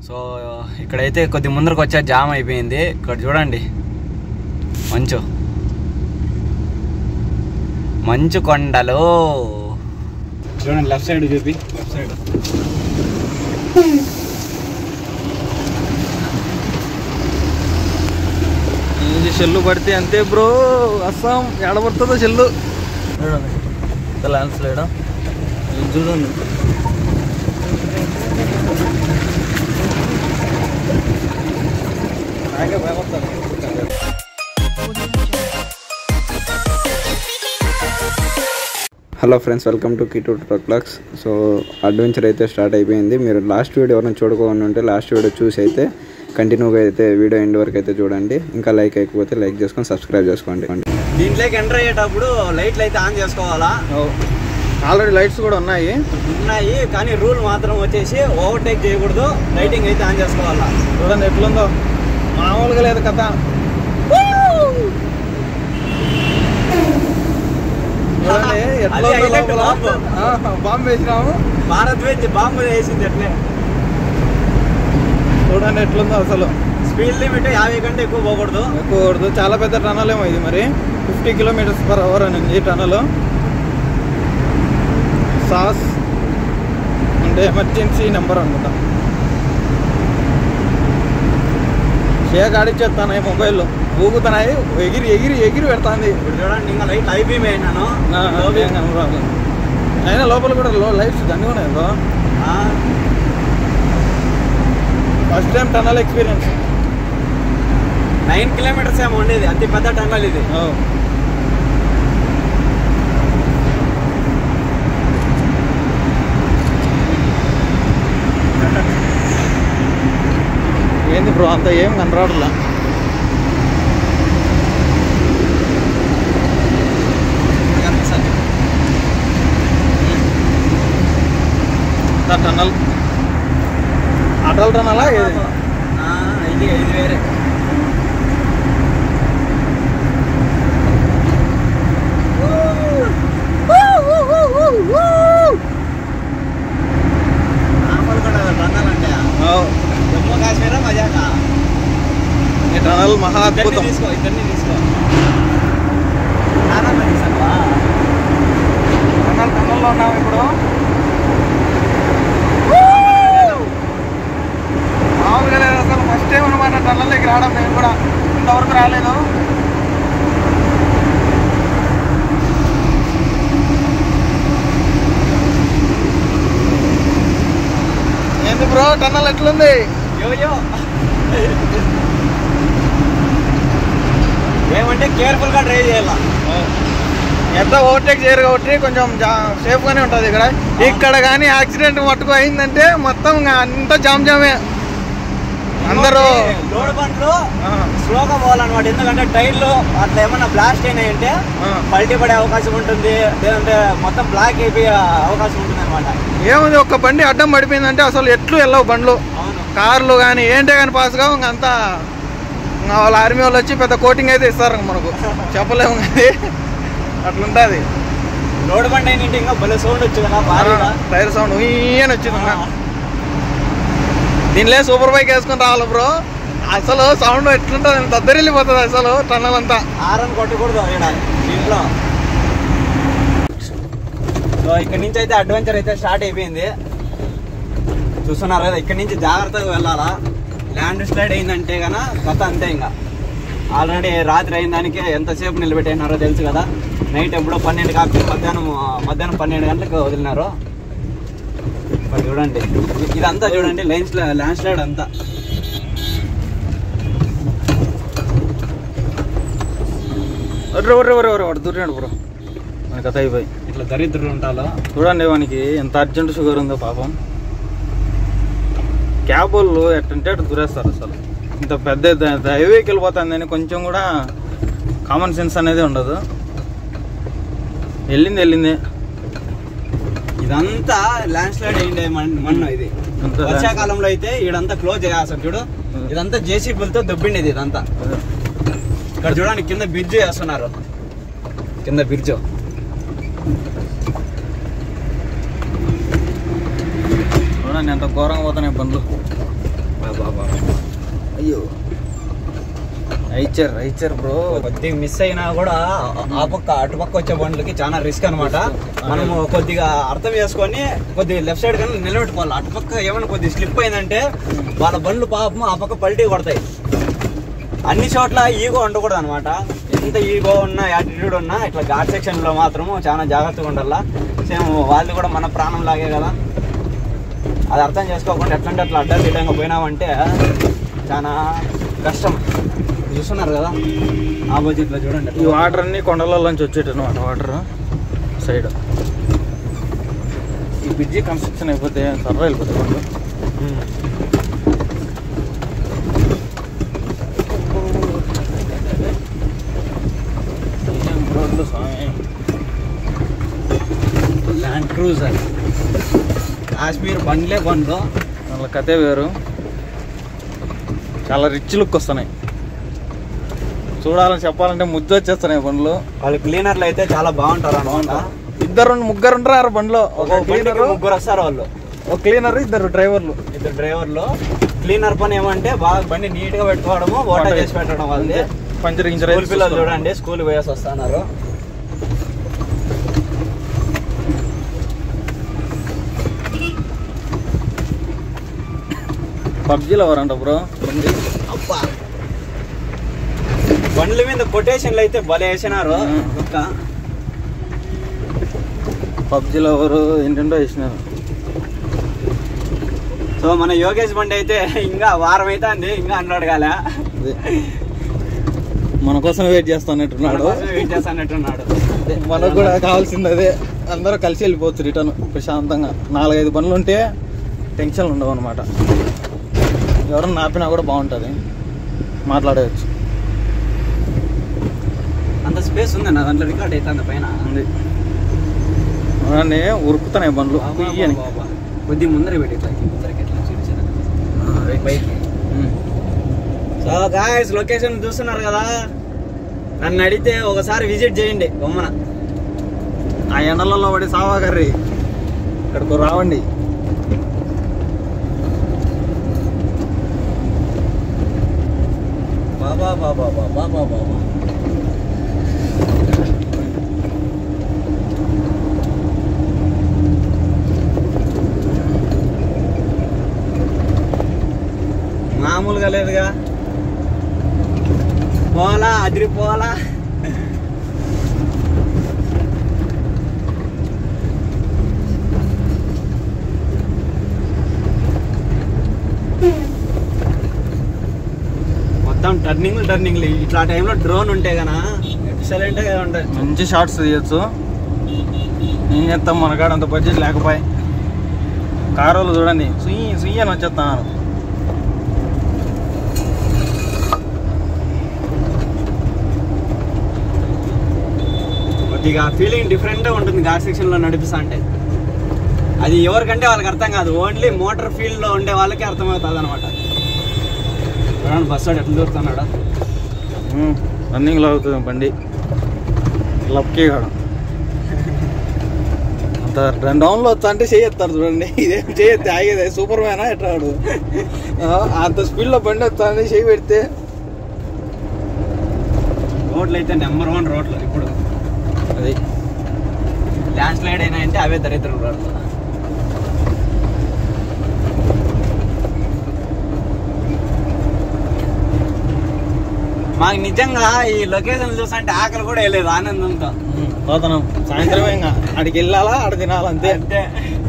So ఇక్కడైతే కొద్ది ముందరకు వచ్చా జామ్ అయిపోయింది. ఇక్కడ చూడండి మంచు కొండలు చూడండి. లెఫ్ట్ సైడ్ చూపి, లెఫ్ట్ సైడ్ ఇది చెల్లు పడితే అంతే బ్రో. అస్సాం ఎడబడుతుందో చెల్లు చూడండి. ల్యాండ్ స్లైడ్ చూడండి. హలో ఫ్రెండ్స్, వెల్కమ్ టు కిటు ట్రక్లాక్స్. సో అడ్వెంచర్ అయితే స్టార్ట్ అయిపోయింది. మీరు లాస్ట్ వీడియో ఎవరైనా చూడకుండా ఉంటే లాస్ట్ వీడియో చూసి అయితే కంటిన్యూగా అయితే వీడియో ఎండ్ వరకు అయితే చూడండి. ఇంకా లైక్ అయిపోతే లైక్ చేసుకొని సబ్స్క్రైబ్ చేసుకోండి. దీంట్లోకి ఎంటర్ అయ్యేటప్పుడు లైట్లు అయితే ఆన్ చేసుకోవాలా. ఆల్రెడీ లైట్స్ కూడా ఉన్నాయి కానీ రూల్ మాత్రం వచ్చేసి ఓవర్టేక్ చేయకూడదు. లైటింగ్ అయితే ఆన్ చేసుకోవాలా. చూడండి ఎట్లుందో, మామూలుగా లేదు కథ. బాంబు వేసినాము, భారత్ వేసి బాంబు వేసింది అట్లే. చూడండి ఎట్లుందో అసలు. స్పీడ్ లిమిట్ 50 కంటే ఎక్కువ పోకూడదు. చాలా పెద్ద టనల్ ఏమో ఇది. మరి 50 km/h అని టనల్. సాస్ అంటే ఎమర్జెన్సీ నెంబర్ అనుకుంటా. షేక్ ఆడిచ్చేస్తాను మొబైల్లో, ఊగుతున్నాయి, ఎగిరి ఎగిరి ఎగిరి పెడతాంది. ఇప్పుడు చూడండి, ఇంకా లైట్ ఐబీమ్ అయినాను. అయినా లోపల కూడా లైట్స్ దాన్ని కూడా bro. First time tunnel experience. 9 kilometers ఏమో ఉండేది, అతి పెద్ద టనల్ ఇది. ఏంది బ్రో అంత ఏం కనరాడులా. టనల్ అటల్ టనలా ఇది వేరే. జమ్మూ కాశ్మీర్ మజాకా. ఈ టనల్ మహా అద్భుతం. ఇద్దరిని తీసుకో. టనల్లో ఉన్నాము ఇప్పుడు. మామూలుగా లేదు అసలు. ఫస్ట్ టైం అనమాట టనల్లోకి రావడం. మేము కూడా ఇంతవరకు రాలేదు. ఏంది బ్రో టనల్ ఎట్లుంది? ఏమంటే కేర్ఫుల్ గా డ్రైవ్ చేయాల. ఎంత ఓవర్టేక్ చేయరు కాబట్టి కొంచెం సేఫ్ గానే ఉంటుంది. ఇక్కడ కానీ యాక్సిడెంట్ మట్టుకు అయిందంటే మొత్తం అంతా జామే. అందరూ లోడ్ బండ్లు స్లోగా పోవాలన్నమాట. ఎందుకంటే టైర్లు అట్లా ఏమన్నా బ్లాస్ట్ అయినాయంటే పల్టీ పడే అవకాశం ఉంటుంది, లేదంటే మొత్తం బ్లాక్ అయిపోయే అవకాశం ఉంటుంది అనమాట. ఏముంది, ఒక్క బండి అడ్డం పడిపోయిందంటే అసలు ఎట్లు వెళ్ళవు బండ్లు, కార్లు కానీ ఏంటే కానీ పాస్గా. ఇంకంతా వాళ్ళ ఆర్మీ వాళ్ళు వచ్చి పెద్ద కోటింగ్ అయితే ఇస్తారు మనకు, చెప్పలేము కానీ అట్లుంటుంది. లోడ్ బండి అయినంటే ఇంకా భలే సౌండ్ వచ్చింది కదా, భారీగా టైర్ సౌండ్ ఈయన వచ్చింది. దీనిలే సూపర్ బైక్ వేసుకొని రావాలి బ్రో. అసలు సౌండ్ ఎట్లుంటుంది, దద్దరిల్లిపోతుంది అసలు టన్నల్ అంతా. హారన్ కొట్టకూడదు దీంట్లో. సో ఇక్కడ నుంచి అయితే అడ్వెంచర్ అయితే స్టార్ట్ అయిపోయింది. చూస్తున్నారు కదా, ఇక్కడ నుంచి జాగ్రత్తగా వెళ్ళాలా. ల్యాండ్ స్లైడ్ అయిందంటే కన్నా కథ అంతే. ఇంకా ఆల్రెడీ రాత్రి అయిన దానికి ఎంతసేపు నిలబెట్టినారో తెలుసు కదా. నైట్ ఎప్పుడో 12 కాకపోతే మధ్యాహ్నం 12 గంటలకు వదిలినారు. ఇప్పుడు చూడండి, ఇదంతా చూడండి ల్యాండ్ స్లైడ్ అంతా. దూరినాడు బ్రో, మన కథ అయిపోయి. ఇట్లా దరిద్రులు ఉంటాలో చూడండి, వానికి ఎంత అర్జెంట్ షుగర్ ఉందో పాపం. క్యాబ్ వాళ్ళు ఎట్టంటే అటు దూరేస్తారు. అసలు ఇంత పెద్ద హైవేకి వెళ్ళిపోతుందని కొంచెం కూడా కామన్ సెన్స్ అనేది ఉండదు. వెళ్ళింది. ఇదంతా ల్యాండ్ స్లైడ్ అయింది మన్ను. ఇది వర్షాకాలంలో అయితే ఇదంతా క్లోజ్ చేయాల్సి చూడు. ఇదంతా జేసీబీలతో దొబ్బిండేది ఇదంతా. ఇక్కడ చూడండి, కింద బ్రిడ్జ్ వేస్తున్నారు. కింద బ్రిడ్జ్ చూడండి ఎంత ఘోరంగా పోతున్నాయి బండ్లు. అయ్యో రైచర్ బ్రో. కొద్దిగా మిస్ అయినా కూడా ఆ పక్క అటుపక్క వచ్చే బండ్లకి చాలా రిస్క్ అనమాట. మనము కొద్దిగా అర్థం చేసుకొని కొద్దిగా లెఫ్ట్ సైడ్ కానీ నిలబెట్టుకోవాలి. అటుపక్క ఏమైనా కొద్దిగా స్లిప్ అయిందంటే వాళ్ళ బండ్లు పాపం ఆ పక్క పల్టీ కొడతాయి. అన్ని చోట్ల ఈగో ఉండకూడదు అనమాట. ఎంత ఈగో ఉన్నా యాటిట్యూడ్ ఉన్నా ఇట్లా ఘాట్ సెక్షన్లో మాత్రము చాలా జాగ్రత్తగా ఉండాలా. సేమ్ వాళ్ళు కూడా మన ప్రాణం లాగే కదా. అది అర్థం చేసుకోకుండా ఎట్లంటే అట్లా అడ్డా తీయడంగా పోయినామంటే చాలా కష్టం. చూస్తున్నారు కదా ఆపోజిట్లో చూడండి. ఈ వాటర్ అన్ని కొండలలోంచి వచ్చేట అనమాట. వాటర్ సైడ్ ఈ బ్రిడ్జి కన్స్ట్రక్షన్ అయిపోతే త్వరగా వెళ్ళిపోతాయి కొండ. ల్యాండ్ క్రూజర్ కాశ్మీర్ బండ్లే బండ్లు వాళ్ళ కథే వేరు. చాలా రిచ్ లుక్ వస్తున్నాయి. చూడాలని చెప్పాలంటే ముద్దు వచ్చేస్తున్నాయి బండ్లు. వాళ్ళు క్లీనర్లు అయితే చాలా బాగుంటారు అనమాట. ముగ్గురు ఉంటారు బండ్లో. ఒక క్లీనర్ ముగ్గురు వస్తారు. వాళ్ళు ఒక క్లీనర్, ఇద్దరు డ్రైవర్లు. క్లీనర్ పని ఏమంటే బాగా బండి నీట్ గా పెట్టుకోవడము, వాటర్ చేసి పెట్టడం. వాళ్ళది పంచర్ స్కూల్ పిల్లలు చూడండి, స్కూల్ పోయేసి వస్తున్నారు. పబ్జీలో ఎవరంట బ్రో బండి. అబ్బా బండ్ల మీద కొటేషన్లు అయితే భలే వేసినారు. పబ్జీలో ఎవరు ఏంటంటో వేసినారు. సో మన యోగేష్ బండి అయితే ఇంకా వారం అయితే అంది, ఇంకా అన్నాడు కాలే. మన కోసం వెయిట్ చేస్తానట్టున్నాడు. మనకు కూడా కావాల్సింది అదే. అందరూ కలిసి వెళ్ళిపోవచ్చు రిటర్న్ ప్రశాంతంగా. 4-5 బండ్లు ఉంటే టెన్షన్లు ఉండవు అనమాట. ఎవరన్నా ఆపినా కూడా బాగుంటుంది, మాట్లాడవచ్చు. అంత స్పేస్ ఉంది నా దాంట్లో. రికార్డ్ అయితే అంత పైన ఉంది. ఉరుకుతున్నాయి బండ్లు. కొద్దిగా ముందర పెట్టి సో గాయ్స్ లొకేషన్ చూస్తున్నారు కదా. నన్ను అడిగితే ఒకసారి విజిట్ చేయండి బొమ్మన. ఆ ఎండలలో పడి సావాగర్రి ఇక్కడికి రావండి. బాబా బాబా బాబా బాబా మామూలుగా లేదుగా. పోలా అదిరిపోలా. మొత్తం టర్నింగ్లు ఇట్లా టైంలో డ్రోన్ ఉంటే గనా ఎక్సలెంట్ గా ఉంటాయి. మంచి షార్ట్స్ తీయచ్చు. ఏం చేస్తాం, మనకాడ అంత బడ్జెట్ లేకపోయి. కారులు చూడండి సుయ్యి అని వచ్చేస్తాను. కొద్దిగా ఫీలింగ్ డిఫరెంట్గా ఉంటుంది ఘాట్ సెక్షన్లో నడిపిస్తా అంటే. అది ఎవరికంటే వాళ్ళకి అర్థం కాదు. ఓన్లీ మోటార్ ఫీల్డ్లో ఉండే వాళ్ళకి అర్థమవుతుంది అనమాట. బస్ వాడు ఎట్లా దూరుతున్నాడా. రన్నింగ్లో అవుతుంది బండి. లక్కి కాడు అంత 2 డౌన్లో వచ్చా అంటే చేయెత్తారు చూడండి. ఇదేం చేయెత్తే ఆగేది. సూపర్ మ్యానా ఎట్లాడు. అంత స్పీడ్లో బండి వస్తా అని చేయి పెడితే. రోడ్లు అయితే నెంబర్ 1 రోడ్లు ఇప్పుడు. అది ల్యాండ్ స్లైడ్ అయినా అంటే అవే దరిద్రం రోడ్లు. మాకు నిజంగా ఈ లొకేషన్ చూసంటే ఆకలి కూడా వేయలేదు ఆనందంతో. పోతున్నాం సాయంత్రమే. ఇంకా అడికి వెళ్ళాలా, ఆడ తినాలా అంతే. అంతే.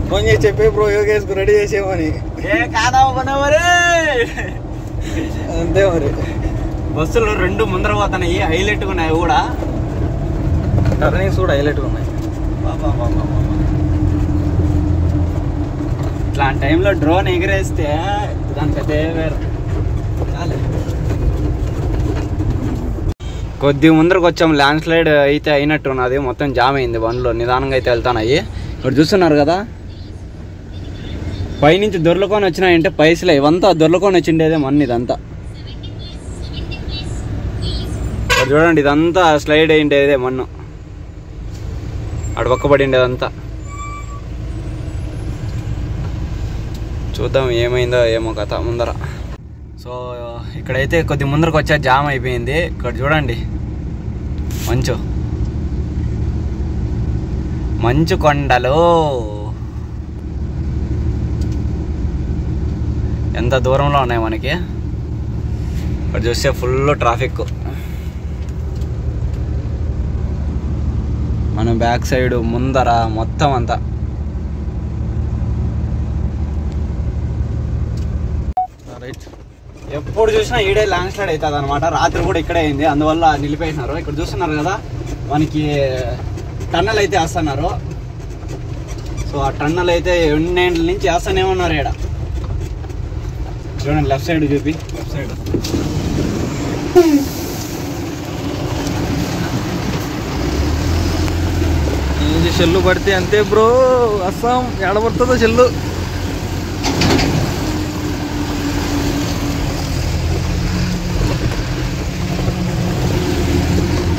ఫోన్ చేసి చెప్పే బ్రో యోగేష్కు రెడీ చేసేమని. కాదా మరి. అంతే మరి. బస్సులు 2 ముందర పోతున్నాయి, హైలైట్ ఉన్నాయి కూడా. టర్నింగ్స్ కూడా హైలైట్గా ఉన్నాయి. ఇట్లాంటి టైంలో డ్రోన్ ఎగిరేస్తే దానికైతే వేరు. కొద్దిగా ముందరకు వచ్చాము. ల్యాండ్ స్లైడ్ అయితే అయినట్టున్నది. మొత్తం జామ్ అయింది బండ్లు. నిదానంగా అయితే వెళ్తాయి. ఇప్పుడు చూస్తున్నారు కదా, పైనుంచి దొర్లుకొని వచ్చినాయంటే పైసలే. ఇవంతా దొర్లుకొని వచ్చిండేదే మన్ను ఇదంతా. చూడండి ఇదంతా స్లైడ్ అయిండేదే మన్ను. అటు పక్క పడిండేదంతా. చూద్దాం ఏమైందో ఏమో కథ ముందర. సో ఇక్కడైతే కొద్ది ముందరకు వచ్చే జామ్ అయిపోయింది. ఇక్కడ చూడండి మంచు కొండలు ఎంత దూరంలో ఉన్నాయి మనకి. ఇక్కడ చూస్తే ఫుల్ ట్రాఫిక్. మన బ్యాక్ సైడ్ ముందర మొత్తం అంతా. ఎప్పుడు చూసినా ఈడే ల్యాండ్ స్లైడ్ అవుతుంది అనమాట. రాత్రి కూడా ఇక్కడే అయింది, అందువల్ల నిలిపేసినారు. ఇక్కడ చూస్తున్నారు కదా మనకి టన్నల్ అయితే వేస్తున్నారు. సో ఆ టన్నల్ అయితే ఎన్నేళ్ళ నుంచి వేస్తానే ఉన్నారు. ఈడ చూడండి, లెఫ్ట్ సైడ్ చూపి, లెఫ్ట్ సైడ్ ఇది చెల్లు పడితే అంతే బ్రో. అస్సాం ఎడబడుతుందో చెల్లు.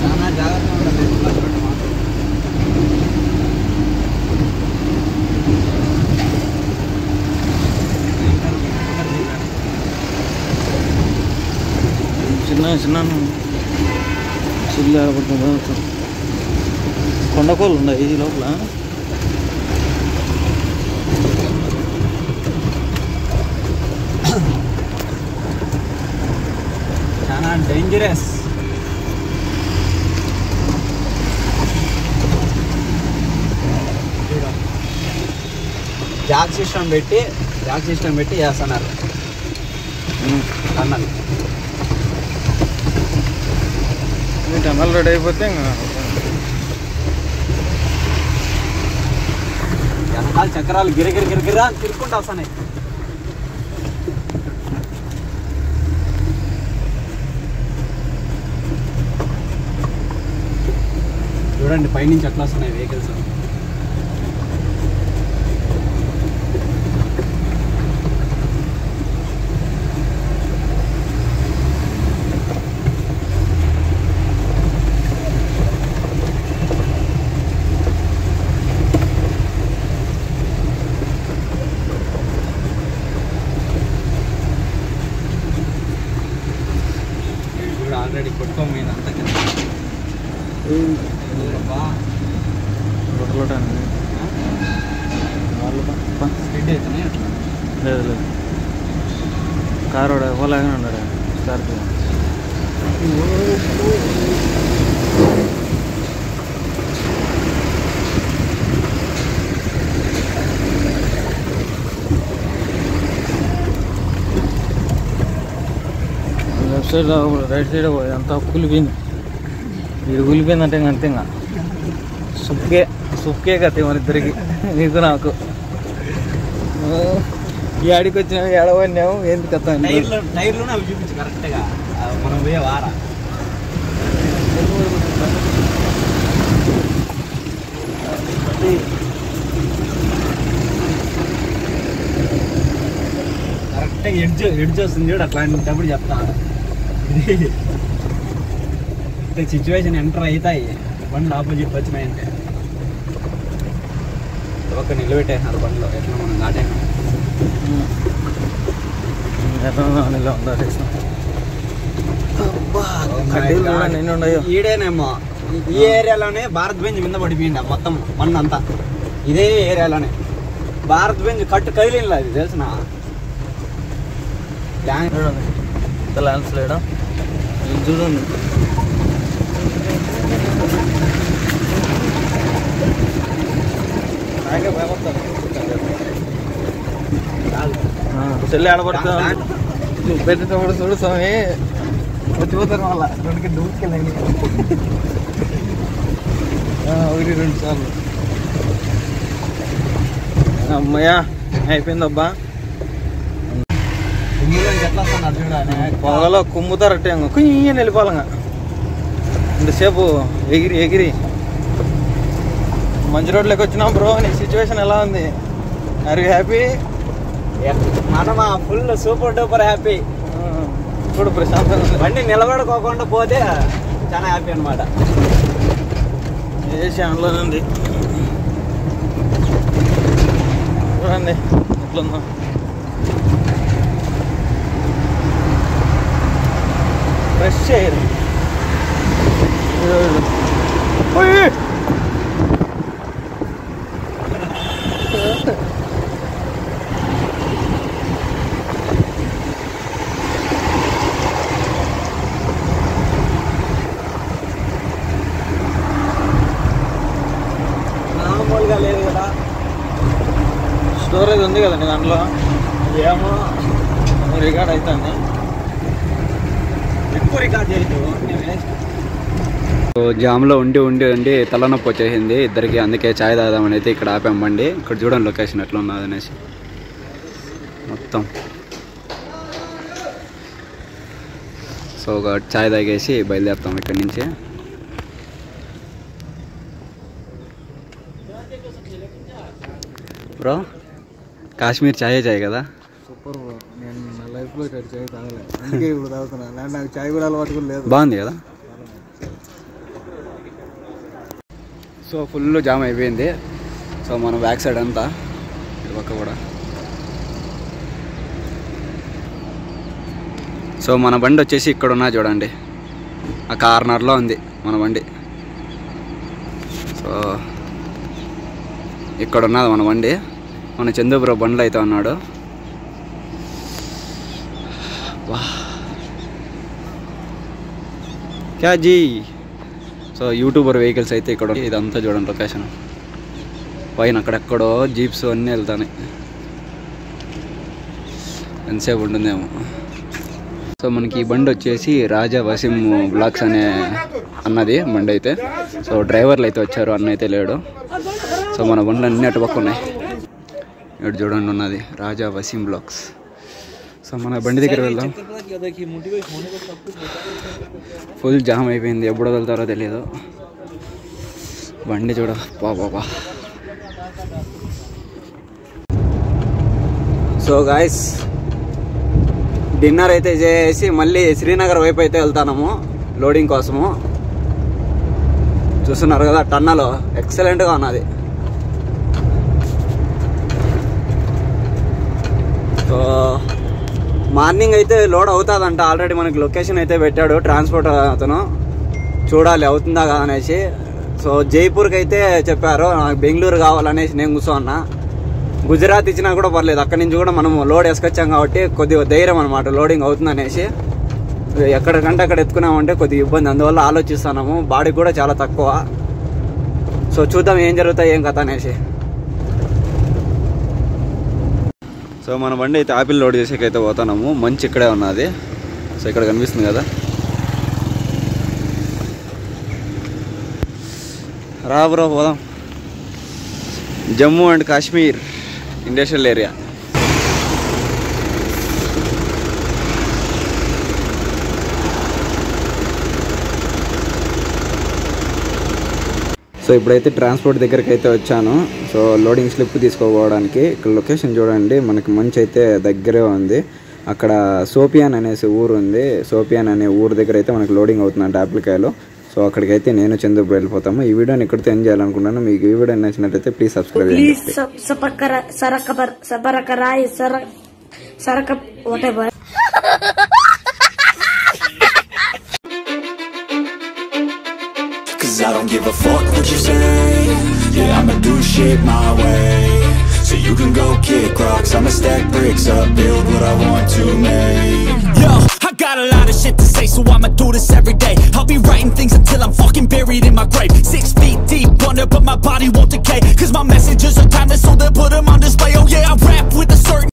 చాలా జాగ్రత్తగా ఉండాలి. చిన్న చెల్లు ఎడబడుతుందో. కొండకోళ్ళు ఉన్నాయి ఈ లోపల. చాలా డేంజరస్. జాక్ సిస్టమ్ పెట్టి వేస్తున్నారు టన్నల్. టన్నల్ రెడీ అయిపోతే వెనకాల చక్రాలు గిరగిరా తిరుక్కుంటూ వస్తున్నాయి. చూడండి పైనుంచి ఎట్లా వస్తున్నాయి వెహికల్స్. ఆల్రెడీ కొట్టుకోమైంది అంత కింద. స్పీడ్ అవుతున్నాయి అట్లా. లేదు కారు ఓలాగానే ఉన్నాడు Scorpio. Left side right side అంతా కూలిపోయింది. ఇది కూలిపోయిందంటే ఇంక అంతే. ఇంకా సుక్కే కథ మన ఇద్దరికి, నీకు నాకు. ఈ ఆడికి వచ్చినాము, ఏడవన్నాము, ఏంది కథ. టైర్లోనే అవి చూపించు కరెక్ట్గా మనం పోయే వారా. కరెక్ట్గా ఎడ్జ్ వస్తుంది చూడు. అట్లాంటప్పుడు చెప్తాను. ఇది సిచ్యువేషన్ ఎంటర్ అవుతాయి బండ్లు ఆపోజిట్ వచ్చినాయంటే. ఒక నిలబెట్టేసినారు బండ్లో. ఎట్లా మనం దాటేసినాం. ఈడేనేమో ఈ ఏరియాలోనే భారత్ బెంజ్ మీద పడిపోయింది మొత్తం మన్ను అంతా. ఇదే ఏరియాలోనే భారత్ బెంజ్ కట్టు కదిలింది. అది తెలిసిన ల్యాండ్ స్లైడ్ చూడండి. చెల్లి ఆడబడుతుంది పెట్టేటప్పుడు చూడు స్వామి వచ్చిపోతారు. మళ్ళా రెండుకి దూసుకెళ్ళండి. 1-2 సార్లు. అమ్మయ్యా అయిపోయిందబ్బా. పొగలో కుమ్ముతారట్టే కుయ్యని వెళ్ళిపోవాలంగా. ఇంతసేపు ఎగిరి మంచి రోడ్లోకి వచ్చినాం బ్రో. నీ సిచ్యువేషన్ ఎలా ఉంది? Are you happy? మనమా ఫుల్ సూపర్ డూపర్ హ్యాపీ. ఇప్పుడు ప్రశాంతంగా బండి నిలబడుకోకుండా పోతే చాలా హ్యాపీ అనమాట. ఏసీ ఆన్లోనే ఉంది చూడండి ఎట్లుందో. Fresh air. మామూలుగా లేదు కదా. స్టోరేజ్ ఉంది కదండి దాంట్లో. ఏమో రికార్డ్ అవుతుంది. ఎక్కువ రికార్డ్ చేయొచ్చు. సో జామ్లో ఉండి తలనొప్పి వచ్చేసింది ఇద్దరికి. అందుకే ఛాయ్ తాగుదామని అయితే ఇక్కడ ఆపామండి. ఇక్కడ చూడండి లొకేషన్ ఎట్లా ఉన్నది అనేసి మొత్తం. సో ఒక ఛాయ్ తాగేసి బయలుదేరుతాం ఇక్కడి నుంచి. బ్రో కాశ్మీర్ ఛాయ్ కదా. Super bro. నేను నా లైఫ్లో ఇక్కడ ఛాయ్ తాగలేదు, అందుకే ఇప్పుడు తాగుతున్నాను. నాకు ఛాయ్ కూడా అలవాటు కూడా లేదు. బాగుంది కదా. సో ఫుల్ జామ్ అయిపోయింది. సో మన బ్యాక్ సైడ్ అంతా ఇటు పక్క కూడా. సో మన బండి వచ్చేసి ఇక్కడ ఉన్నా చూడండి, ఆ కార్నర్లో ఉంది మన బండి. సో ఇక్కడ ఉన్నది మన బండి. మన చందుబ్రో బండ్లు అయితే ఉన్నాడు. వా క్యా జీ. సో యూట్యూబర్ వెహికల్స్ అయితే ఇక్కడ. ఇదంతా చూడండి లొకేషన్. పైన అక్కడెక్కడో జీప్స్ అన్నీ వెళ్తాయి. ఎంతసేపు ఉంటుందేమో. సో మనకి ఈ బండి వచ్చేసి రాజా వసీం బ్లాగ్స్ అనే అన్నది బండి అయితే. సో డ్రైవర్లు అయితే వచ్చారు, అన్న అయితే లేడు. సో మన బండ్లు అన్నీ అటు పక్క ఉన్నాయి. ఇక్కడ చూడండి ఉన్నది రాజా వసీం బ్లాగ్స్. సో మన బండి దగ్గర వెళ్దాం. ఫుల్ జామ్ అయిపోయింది, ఎప్పుడు వదులుతారో తెలియదు. బండి చూడ బాబా. సో గాయస్ డిన్నర్ అయితే చేసి మళ్ళీ శ్రీనగర్ వైపు అయితే వెళ్తాము లోడింగ్ కోసము. చూస్తున్నారు కదా టన్నలో ఎక్సలెంట్గా ఉన్నది. సో మార్నింగ్ అయితే లోడ్ అవుతుందంట. ఆల్రెడీ మనకి లొకేషన్ అయితే పెట్టాడు ట్రాన్స్పోర్ట్ అతను. చూడాలి అవుతుందా కదా అనేసి. సో జైపూర్కి అయితే చెప్పారు, నాకు బెంగళూరు కావాలనేసి నేను కూర్చోన్నా. గుజరాత్ ఇచ్చినా కూడా పర్లేదు, అక్కడి నుంచి కూడా మనం లోడ్ వేసుకొచ్చాం కాబట్టి కొద్దిగా ధైర్యం అనమాట లోడింగ్ అవుతుంది అనేసి. ఎక్కడికంటే అక్కడ ఎత్తుకున్నామంటే కొద్దిగా ఇబ్బంది, అందువల్ల ఆలోచిస్తున్నాము. బాడీ కూడా చాలా తక్కువ. సో చూద్దాం ఏం జరుగుతాయి ఏం కథ అనేసి. సో మన బండి అయితే ఆపిల్ లోడ్ చేసేకైతే పోతున్నాము. మంచి ఇక్కడే ఉన్నది. సో ఇక్కడ కనిపిస్తుంది కదా. రా బ్రో పోదాం. Jammu and Kashmir industrial area. So ఇప్పుడైతే ట్రాన్స్పోర్ట్ దగ్గరికి అయితే వచ్చాను. సో లోడింగ్ స్లిప్ తీసుకోపోవడానికి. ఇక్కడ లొకేషన్ చూడండి, మనకి మంచి అయితే దగ్గరే ఉంది. అక్కడ సోపియాన్ అనేసి ఊరు ఉంది. సోపియాన్ అనే ఊరు దగ్గర అయితే మనకి లోడింగ్ అవుతుందంట ఆపిల్కాయలు. సో అక్కడికైతే నేను చంద్రబాబు వెళ్ళిపోతాము. ఈ వీడియోని ఇక్కడితో ఎంజాయ్ చేయాలనుకుంటున్నాను. మీకు ఈ వీడియో నచ్చినట్లయితే ప్లీజ్ సబ్స్క్రైబ్ చేయండి. I don't give a fuck what you say. Yeah, I'ma do shit my way. So you can go kick rocks, I'ma stack bricks up, build what I want to make. Yo, I got a lot of shit to say, so I'ma do this every day. I'll be writing things until I'm fucking buried in my grave. 6 feet deep under, but my body won't decay. Cause my message